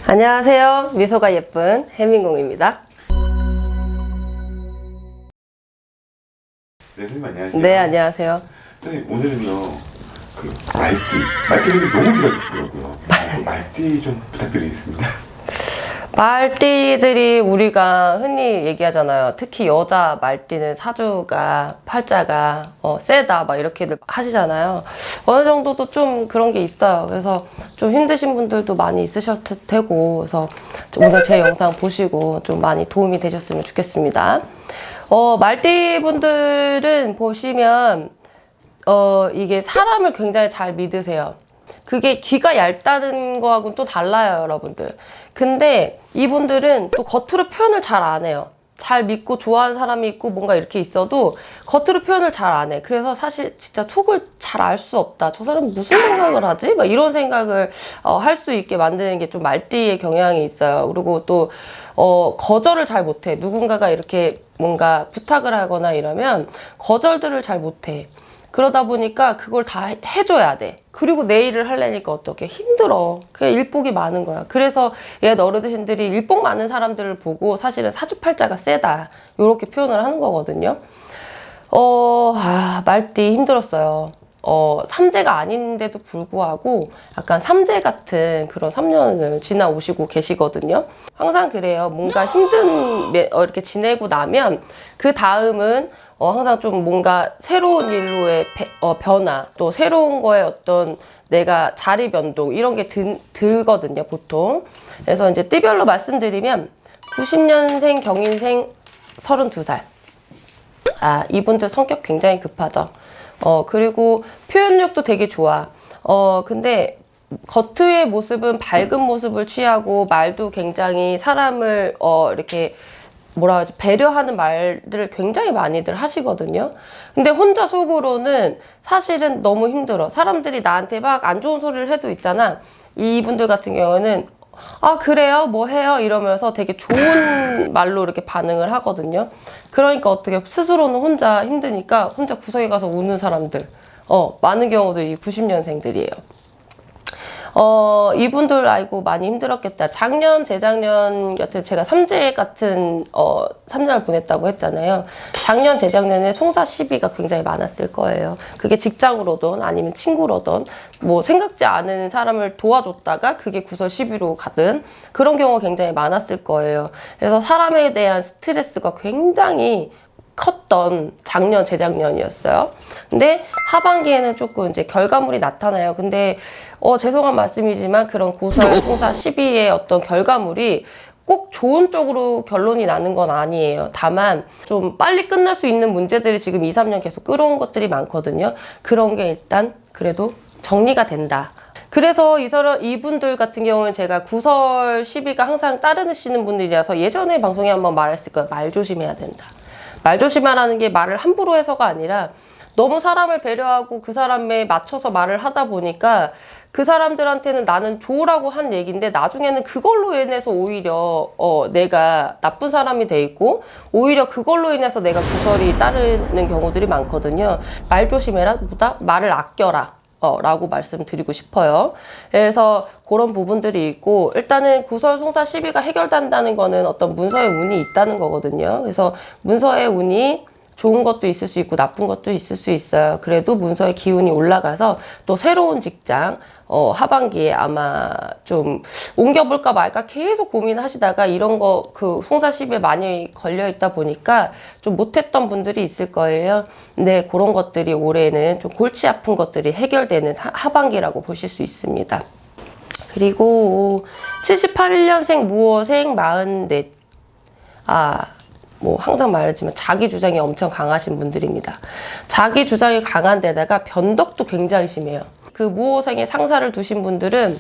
안녕하세요. 미소가 예쁜 해민공입니다. 네, 선생님 안녕하세요. 네, 안녕하세요. 선생님 오늘은요 말띠를 너무 기다리시더라고요. 말띠 좀 부탁드리겠습니다. 말띠들이 우리가 흔히 얘기하잖아요. 특히 여자 말띠는 사주가 팔자가 세다 막 이렇게들 하시잖아요. 어느 정도도 좀 그런 게 있어요. 그래서 좀 힘드신 분들도 많이 있으실 테고, 그래서 오늘 제 영상 보시고 좀 많이 도움이 되셨으면 좋겠습니다. 말띠 분들은 보시면 이게 사람을 굉장히 잘 믿으세요. 그게 귀가 얇다는 거하고는 또 달라요, 여러분들. 근데 이분들은 또 겉으로 표현을 잘 안 해요. 잘 믿고 좋아하는 사람이 있고 뭔가 이렇게 있어도 겉으로 표현을 잘 안 해. 그래서 사실 진짜 속을 잘 알 수 없다. 저 사람 무슨 생각을 하지? 막 이런 생각을 할 수 있게 만드는 게 좀 말띠의 경향이 있어요. 그리고 또 거절을 잘 못해. 누군가가 이렇게 뭔가 부탁을 하거나 이러면 거절들을 잘 못해. 그러다 보니까 그걸 다 해줘야 돼. 그리고 내 일을 하려니까 어떻게 힘들어. 그냥 일복이 많은 거야. 그래서 옛 어르신들이 일복 많은 사람들을 보고 사실은 사주팔자가 세다, 이렇게 표현을 하는 거거든요. 말띠 힘들었어요. 삼재가 아닌데도 불구하고 약간 삼재 같은 그런 3년을 지나오시고 계시거든요. 항상 그래요. 뭔가 힘든 이렇게 지내고 나면 그 다음은 항상 좀 뭔가 새로운 일로의 변화, 또 새로운 거에 어떤 내가 자리 변동, 이런 게 들거든요, 보통. 그래서 이제 띠별로 말씀드리면 90년생 경인생 32살. 이분들 성격 굉장히 급하죠. 그리고 표현력도 되게 좋아. 근데 겉의 모습은 밝은 모습을 취하고 말도 굉장히 사람을 이렇게 뭐라 하지, 배려하는 말들을 굉장히 많이들 하시거든요. 근데 혼자 속으로는 사실은 너무 힘들어. 사람들이 나한테 막 안 좋은 소리를 해도 있잖아. 이분들 같은 경우는 그래요? 뭐 해요? 이러면서 되게 좋은 말로 이렇게 반응을 하거든요. 그러니까 어떻게 스스로는 혼자 힘드니까 혼자 구석에 가서 우는 사람들 많은 경우도 이 90년생들이에요. 이분들 아이고 많이 힘들었겠다. 작년, 재작년 같은 제가 삼재 같은 3년을 보냈다고 했잖아요. 작년, 재작년에 송사 시비가 굉장히 많았을 거예요. 그게 직장으로든 아니면 친구로든 뭐 생각지 않은 사람을 도와줬다가 그게 구설 시비로 가든 그런 경우가 굉장히 많았을 거예요. 그래서 사람에 대한 스트레스가 굉장히 컸던 작년, 재작년이었어요. 근데 하반기에는 조금 이제 결과물이 나타나요. 근데 죄송한 말씀이지만 그런 고설, 송사, 시비의 어떤 결과물이 꼭 좋은 쪽으로 결론이 나는 건 아니에요. 다만 좀 빨리 끝날 수 있는 문제들이 지금 2, 3년 계속 끌어온 것들이 많거든요. 그런 게 일단 그래도 정리가 된다. 그래서 이분들 같은 경우는 제가 구설, 시비가 항상 따르시는 분들이라서 예전에 방송에 한번 말했을 거예요. 말 조심해야 된다. 말 조심하라는 게 말을 함부로 해서가 아니라 너무 사람을 배려하고 그 사람에 맞춰서 말을 하다 보니까 그 사람들한테는 나는 좋으라고 한 얘기인데 나중에는 그걸로 인해서 오히려 내가 나쁜 사람이 돼 있고 오히려 그걸로 인해서 내가 구설이 따르는 경우들이 많거든요. 말 조심해라 보다 말을 아껴라 라고 말씀드리고 싶어요. 그래서 그런 부분들이 있고 일단은 구설, 송사, 시비가 해결된다는 거는 어떤 문서의 운이 있다는 거거든요. 그래서 문서의 운이 좋은 것도 있을 수 있고 나쁜 것도 있을 수 있어요. 그래도 문서의 기운이 올라가서 또 새로운 직장 하반기에 아마 좀 옮겨볼까 말까 계속 고민하시다가 이런 거 그 송사시비에 많이 걸려 있다 보니까 좀 못했던 분들이 있을 거예요. 근데 그런 것들이 올해는 좀 골치 아픈 것들이 해결되는 하반기라고 보실 수 있습니다. 그리고 78년생 무호생 44. 뭐 항상 말하지만 자기 주장이 엄청 강하신 분들입니다. 자기 주장이 강한 데다가 변덕도 굉장히 심해요. 그 무호생에 상사를 두신 분들은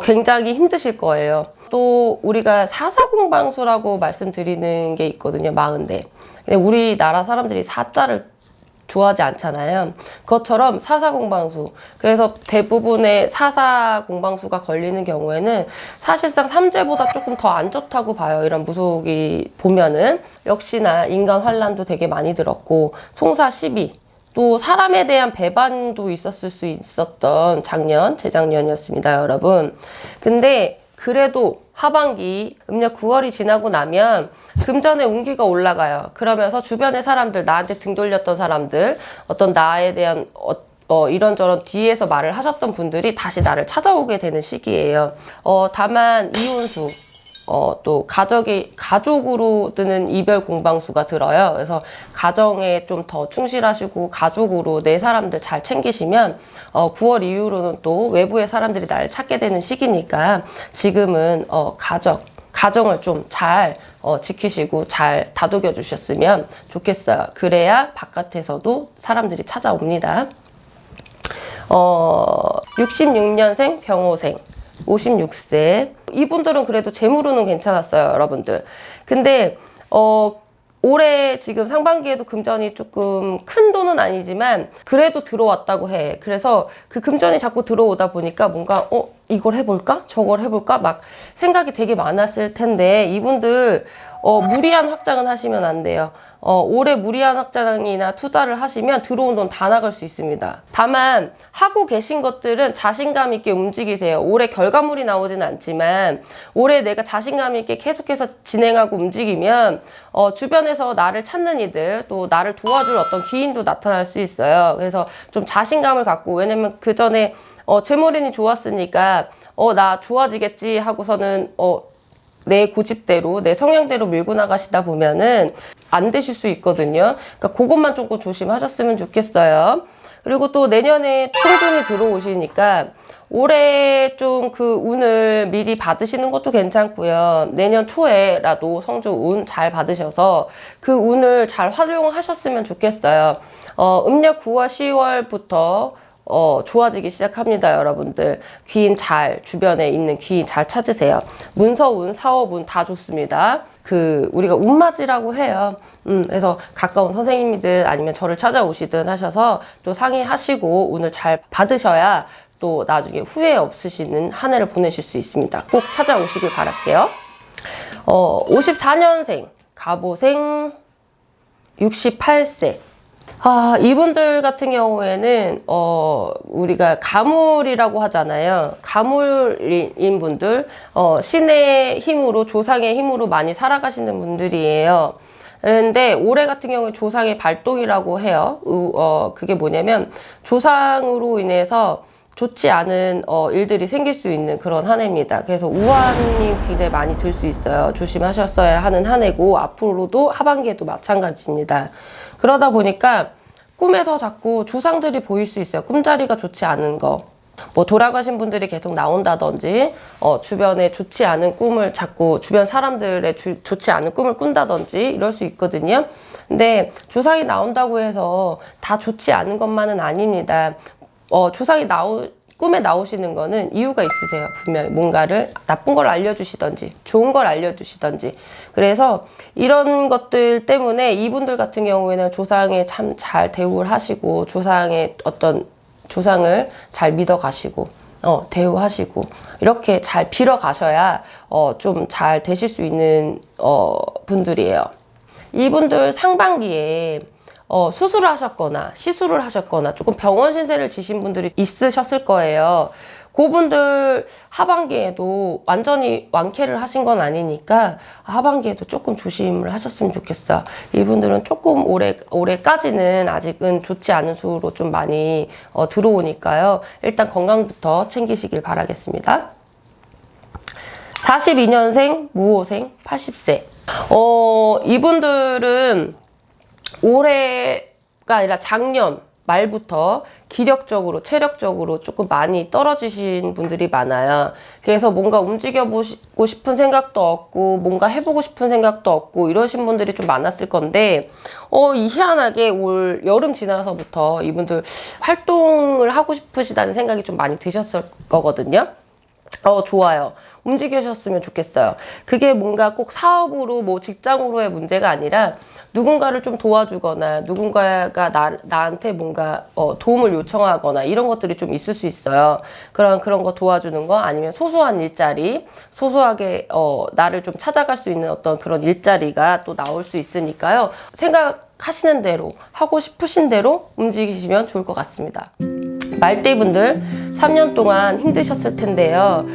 굉장히 힘드실 거예요. 또 우리가 사사공방수라고 말씀드리는 게 있거든요. 40대. 근데 우리나라 사람들이 사자를 좋아하지 않잖아요. 그것처럼 사사공방수. 그래서 대부분의 사사공방수가 걸리는 경우에는 사실상 삼재보다 조금 더 안 좋다고 봐요. 이런 무속이 보면은. 역시나 인간 환란도 되게 많이 들었고 송사 시비 또 사람에 대한 배반도 있었을 수 있었던 작년, 재작년이었습니다, 여러분. 근데 그래도 하반기 음력 9월이 지나고 나면 금전의 운기가 올라가요. 그러면서 주변의 사람들, 나한테 등 돌렸던 사람들, 어떤 나에 대한 이런저런 뒤에서 말을 하셨던 분들이 다시 나를 찾아오게 되는 시기예요. 다만 이혼수, 또 가족으로 드는 이별 공방수가 들어요. 그래서 가정에 좀 더 충실하시고 가족으로 내 사람들 잘 챙기시면 9월 이후로는 또 외부의 사람들이 나를 찾게 되는 시기니까 지금은 가정을 좀 잘 지키시고 잘 다독여 주셨으면 좋겠어요. 그래야 바깥에서도 사람들이 찾아옵니다. 66년생 병호생 56세 이분들은 그래도 재물운은 괜찮았어요, 여러분들. 근데 올해 지금 상반기에도 금전이 조금 큰 돈은 아니지만 그래도 들어왔다고 해. 그래서 그 금전이 자꾸 들어오다 보니까 뭔가 이걸 해볼까? 저걸 해볼까? 막 생각이 되게 많았을 텐데 이분들 무리한 확장은 하시면 안 돼요. 올해 무리한 확장이나 투자를 하시면 들어온 돈 다 나갈 수 있습니다. 다만 하고 계신 것들은 자신감 있게 움직이세요. 올해 결과물이 나오진 않지만 올해 내가 자신감 있게 계속해서 진행하고 움직이면 주변에서 나를 찾는 이들 또 나를 도와줄 어떤 기인도 나타날 수 있어요. 그래서 좀 자신감을 갖고, 왜냐면 그 전에 재물운이 좋았으니까 나 좋아지겠지 하고서는 내 고집대로 내 성향대로 밀고 나가시다 보면은 안 되실 수 있거든요. 그러니까 그것만 조금 조심하셨으면 좋겠어요. 그리고 또 내년에 충중이 들어오시니까 올해 좀 그 운을 미리 받으시는 것도 괜찮고요. 내년 초에라도 성주운 잘 받으셔서 그 운을 잘 활용하셨으면 좋겠어요. 음력 9월, 10월부터 좋아지기 시작합니다, 여러분들. 귀인 주변에 있는 귀인 잘 찾으세요. 문서운, 사업운 다 좋습니다. 우리가 운맞이라고 해요. 그래서 가까운 선생님이든 아니면 저를 찾아오시든 하셔서 또 상의하시고 운을 잘 받으셔야 또 나중에 후회 없으시는 한 해를 보내실 수 있습니다. 꼭 찾아오시길 바랄게요. 54년생, 갑오생, 68세. 이분들 같은 경우에는 우리가 가물이라고 하잖아요. 가물인 분들, 신의 힘으로, 조상의 힘으로 많이 살아가시는 분들이에요. 그런데 올해 같은 경우에 조상의 발동이라고 해요. 그게 뭐냐면 조상으로 인해서 좋지 않은 일들이 생길 수 있는 그런 한 해입니다. 그래서 우환이 굉장히 많이 들 수 있어요. 조심하셨어야 하는 한 해고 앞으로도 하반기에도 마찬가지입니다. 그러다 보니까 꿈에서 자꾸 조상들이 보일 수 있어요. 꿈자리가 좋지 않은 거. 뭐 돌아가신 분들이 계속 나온다든지 주변에 좋지 않은 꿈을 자꾸 주변 사람들의 좋지 않은 꿈을 꾼다든지 이럴 수 있거든요. 근데 조상이 나온다고 해서 다 좋지 않은 것만은 아닙니다. 조상이 꿈에 나오시는 거는 이유가 있으세요. 분명히 뭔가를 나쁜 걸 알려주시던지 좋은 걸 알려주시던지. 그래서 이런 것들 때문에 이분들 같은 경우에는 조상에 참 잘 대우를 하시고 조상을 잘 믿어가시고 대우하시고 이렇게 잘 빌어가셔야 좀 잘 되실 수 있는 분들이에요. 이분들 상반기에 수술을 하셨거나 시술을 하셨거나 조금 병원 신세를 지신 분들이 있으셨을 거예요. 그분들 하반기에도 완전히 완쾌를 하신 건 아니니까 하반기에도 조금 조심을 하셨으면 좋겠어요. 이분들은 조금 올해까지는 아직은 좋지 않은 수로 좀 많이 들어오니까요. 일단 건강부터 챙기시길 바라겠습니다. 42년생 무호생 80세. 이분들은 올해가 아니라 작년 말부터 기력적으로, 체력적으로 조금 많이 떨어지신 분들이 많아요. 그래서 뭔가 움직여보고 싶은 생각도 없고, 뭔가 해보고 싶은 생각도 없고, 이러신 분들이 좀 많았을 건데, 희한하게 올 여름 지나서부터 이분들 활동을 하고 싶으시다는 생각이 좀 많이 드셨을 거거든요. 좋아요. 움직이셨으면 좋겠어요. 그게 뭔가 꼭 사업으로 뭐 직장으로의 문제가 아니라 누군가를 좀 도와주거나 누군가가 나한테 뭔가 도움을 요청하거나 이런 것들이 좀 있을 수 있어요. 그런 거 도와주는 거 아니면 소소한 일자리, 소소하게 나를 좀 찾아갈 수 있는 어떤 그런 일자리가 또 나올 수 있으니까요. 하시는 대로, 하고 싶으신 대로 움직이시면 좋을 것 같습니다. 말띠분들 3년 동안 힘드셨을 텐데요.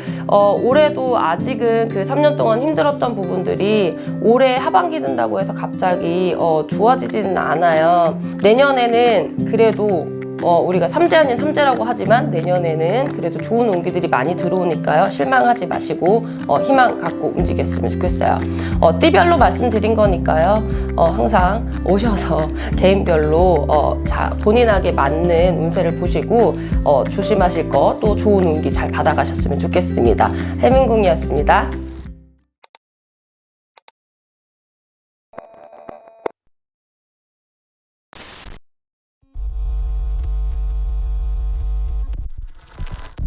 올해도 아직은 그 3년 동안 힘들었던 부분들이 올해 하반기 된다고 해서 갑자기 좋아지지는 않아요. 내년에는 그래도 우리가 삼재 아닌 삼재라고 하지만 내년에는 그래도 좋은 운기들이 많이 들어오니까요. 실망하지 마시고 희망 갖고 움직였으면 좋겠어요. 띠별로 말씀드린 거니까요. 항상 오셔서 개인별로 본인에게 맞는 운세를 보시고 조심하실 거 또 좋은 운기 잘 받아가셨으면 좋겠습니다. 해민궁이었습니다.